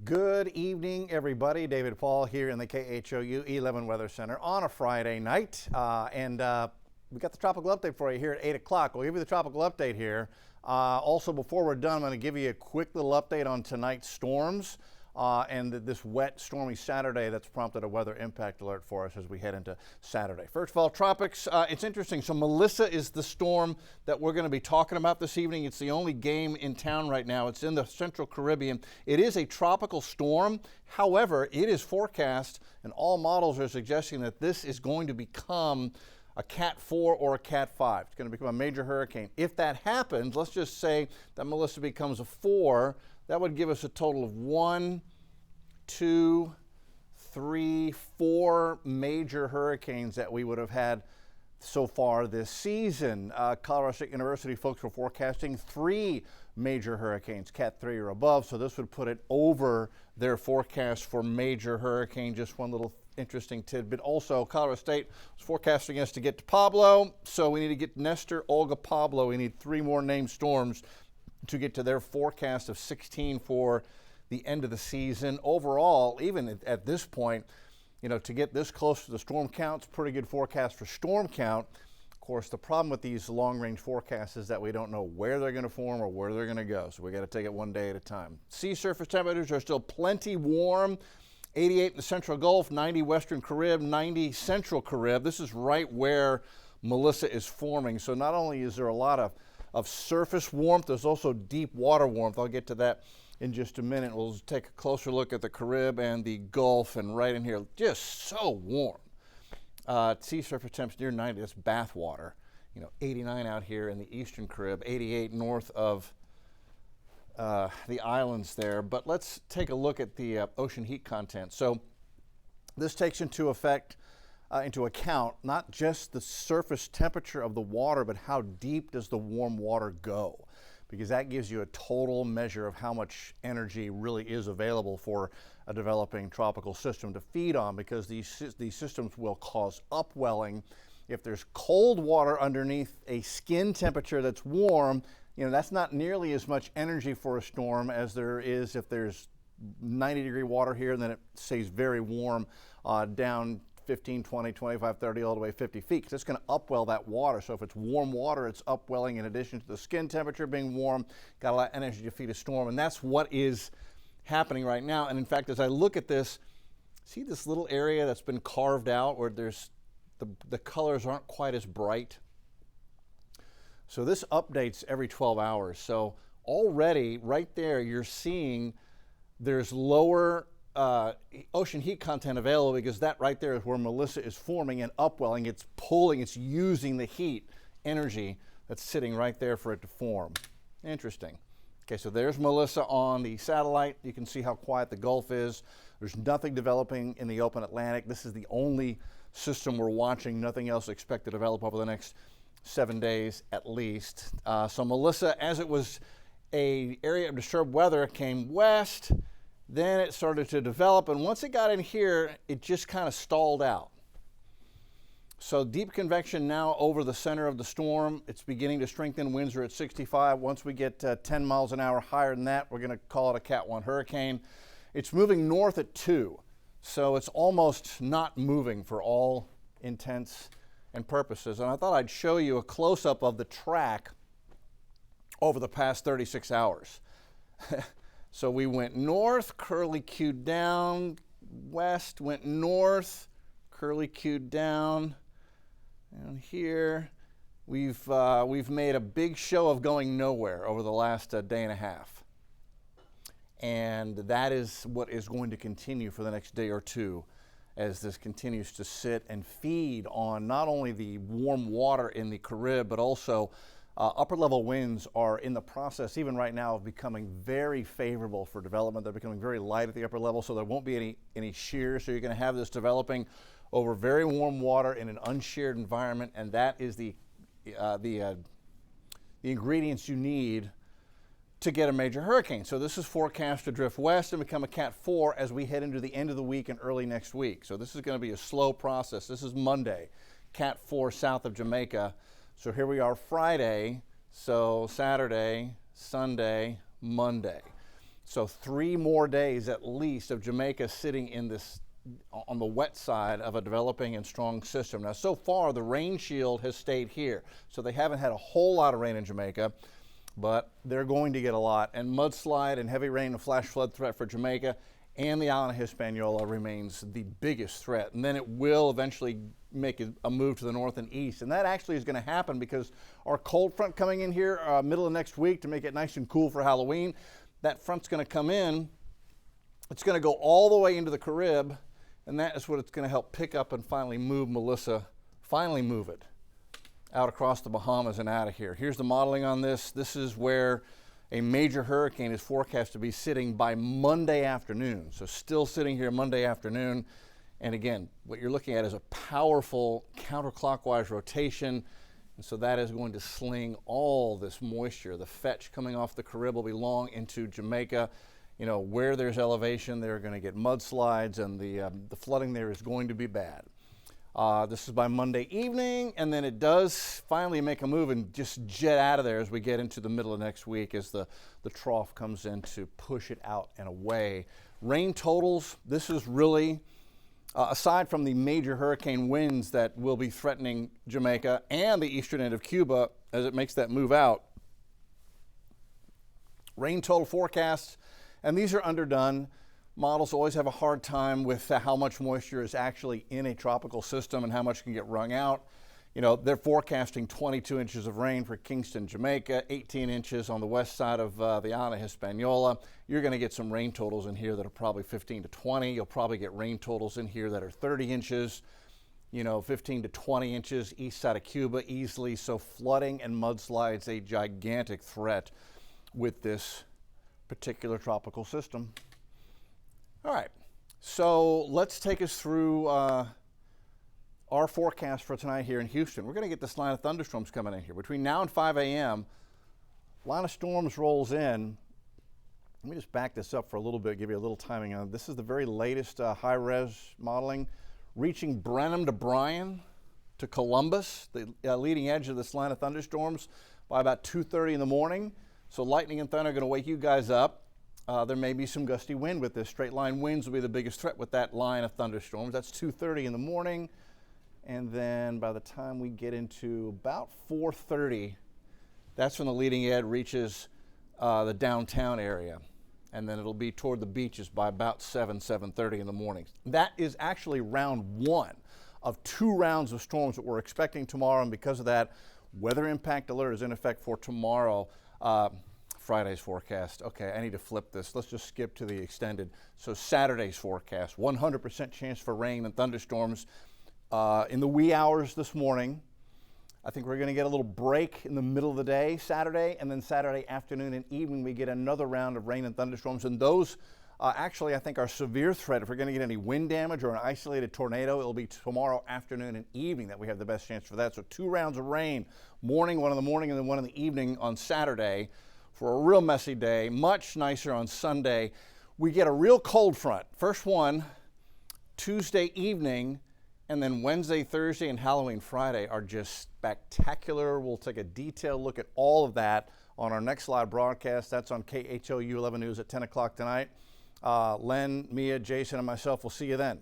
Good evening, everybody. David Paul here in the KHOU 11 Weather Center on a Friday night. We got the tropical update for you here at 8 o'clock. We'll give you the tropical update here. Also, before we're done, I'm going to give you a quick little update on tonight's storms and this wet, stormy Saturday that's prompted a weather impact alert for us as we head into Saturday. First of all, tropics, it's interesting. So Melissa is the storm that we're going to be talking about this evening. It's the only game in town right now. It's in the Central Caribbean. It is a tropical storm. However, it is forecast, and all models are suggesting that this is going to become a Cat 4 or a Cat 5. It's going to become a major hurricane. If that happens, let's just say that Melissa becomes a 4, that would give us a total of 1, 2, 3, 4 major hurricanes that we would have had so far this season. Colorado State University folks were forecasting 3 major hurricanes, Cat 3 or above, so this would put it over their forecast for major hurricane. Just one little interesting tidbit. Also, Colorado State was forecasting us to get to Pablo, so we need to get Nestor, Olga, Pablo. We need 3 more named storms to get to their forecast of 16 for the end of the season. Overall, even at this point, you know, to get this close to the storm counts, pretty good forecast for storm count. Of course, the problem with these long-range forecasts is that we don't know where they're going to form or where they're going to go, so we got to take it one day at a time. Sea surface temperatures are still plenty warm. 88 in the Central Gulf, 90 Western Carib, 90 Central Carib. This is right where Melissa is forming. So not only is there a lot of surface warmth, there's also deep water warmth. I'll get to that in just a minute. We'll take a closer look at the Carib and the Gulf, and right in here, just so warm. Sea surface temps near 90, that's bath water. You know, 89 out here in the Eastern Carib, 88 north of the islands there. But let's take a look at the ocean heat content. So this takes into account not just the surface temperature of the water, but how deep does the warm water go, because that gives you a total measure of how much energy really is available for a developing tropical system to feed on, because these systems will cause upwelling. If there's cold water underneath a skin temperature that's warm, you know, that's not nearly as much energy for a storm as there is if there's 90-degree water here and then it stays very warm down 15, 20, 25, 30, all the way 50 feet, because it's going to upwell that water. So if it's warm water, it's upwelling in addition to the skin temperature being warm, got a lot of energy to feed a storm, and that's what is happening right now. And in fact, as I look at this, see this little area that's been carved out where there's the colors aren't quite as bright? So this updates every 12 hours. So already right there, you're seeing there's lower ocean heat content available, because that right there is where Melissa is forming and upwelling. It's pulling, it's using the heat energy that's sitting right there for it to form. Interesting. Okay, so there's Melissa on the satellite. You can see how quiet the Gulf is. There's nothing developing in the open Atlantic. This is the only system we're watching. Nothing else expected to develop over the next 7 days at least. So Melissa, as it was an area of disturbed weather, came west. Then it started to develop, and once it got in here, it just kind of stalled out. So deep convection now over the center of the storm. It's beginning to strengthen. Winds are at 65. Once we get 10 miles an hour higher than that, we're going to call it a Cat 1 hurricane. It's moving north at 2, so it's almost not moving for all intents and purposes. And I thought I'd show you a close-up of the track over the past 36 hours. So we went north, curly-cued down, west, went north, curly-cued down, and here we've made a big show of going nowhere over the last day and a half. And that is what is going to continue for the next day or two as this continues to sit and feed on not only the warm water in the Carib, but also upper-level winds are in the process, even right now, of becoming very favorable for development. They're becoming very light at the upper level, so there won't be any shear. So you're going to have this developing over very warm water in an unsheared environment, and that is the ingredients you need to get a major hurricane. So this is forecast to drift west and become a Cat 4 as we head into the end of the week and early next week. So this is going to be a slow process. This is Monday, Cat 4 south of Jamaica. So here we are Friday, so Saturday, Sunday, Monday. So 3 more days at least of Jamaica sitting in this on the wet side of a developing and strong system. Now, so far, the rain shield has stayed here, so they haven't had a whole lot of rain in Jamaica, but they're going to get a lot. And mudslide and heavy rain and flash flood threat for Jamaica and the island of Hispaniola remains the biggest threat. And then it will eventually make a move to the north and east. And that actually is going to happen because our cold front coming in here middle of next week to make it nice and cool for Halloween, that front's going to come in. It's going to go all the way into the Carib, and that is what it's going to help pick up and finally move Melissa, finally move it out across the Bahamas and out of here. Here's the modeling on this. This is where a major hurricane is forecast to be sitting by Monday afternoon. So still sitting here Monday afternoon. And again, what you're looking at is a powerful counterclockwise rotation. And so that is going to sling all this moisture. The fetch coming off the Carib will be long into Jamaica. You know, where there's elevation, they're going to get mudslides, and the flooding there is going to be bad. This is by Monday evening, and then it does finally make a move and just jet out of there as we get into the middle of next week as the trough comes in to push it out and away. Rain totals, this is really, aside from the major hurricane winds that will be threatening Jamaica and the eastern end of Cuba as it makes that move out, rain total forecasts, and these are underdone. Models always have a hard time with how much moisture is actually in a tropical system and how much can get wrung out. You know, they're forecasting 22 inches of rain for Kingston, Jamaica, 18 inches on the west side of the island of Hispaniola. You're going to get some rain totals in here that are probably 15 to 20. You'll probably get rain totals in here that are 30 inches, you know, 15 to 20 inches east side of Cuba easily. So flooding and mudslides a gigantic threat with this particular tropical system. All right, so let's take us through our forecast for tonight here in Houston. We're going to get this line of thunderstorms coming in here. Between now and 5 a.m., line of storms rolls in. Let me just back this up for a little bit, give you a little timing on it. This is the very latest high-res modeling, reaching Brenham to Bryan to Columbus, the leading edge of this line of thunderstorms by about 2:30 in the morning. So lightning and thunder are going to wake you guys up. There may be some gusty wind with this. Straight line winds will be the biggest threat with that line of thunderstorms. That's 2:30 in the morning. And then by the time we get into about 4:30, that's when the leading edge reaches the downtown area. And then it'll be toward the beaches by about 7:30 in the morning. That is actually round 1 of 2 rounds of storms that we're expecting tomorrow. And because of that, weather impact alert is in effect for tomorrow. Friday's forecast. Okay, I need to flip this. Let's just skip to the extended. So Saturday's forecast, 100% chance for rain and thunderstorms in the wee hours this morning. I think we're going to get a little break in the middle of the day Saturday, and then Saturday afternoon and evening we get another round of rain and thunderstorms. And those actually I think are severe threat. If we're going to get any wind damage or an isolated tornado, it'll be tomorrow afternoon and evening that we have the best chance for that. So 2 rounds of rain, morning, 1 in the morning, and then 1 in the evening on Saturday for a real messy day. Much nicer on Sunday. We get a real cold front. First one Tuesday evening, and then Wednesday, Thursday, and Halloween Friday are just spectacular. We'll take a detailed look at all of that on our next live broadcast. That's on KHOU 11 News at 10 o'clock tonight. Len, Mia, Jason, and myself will see you then.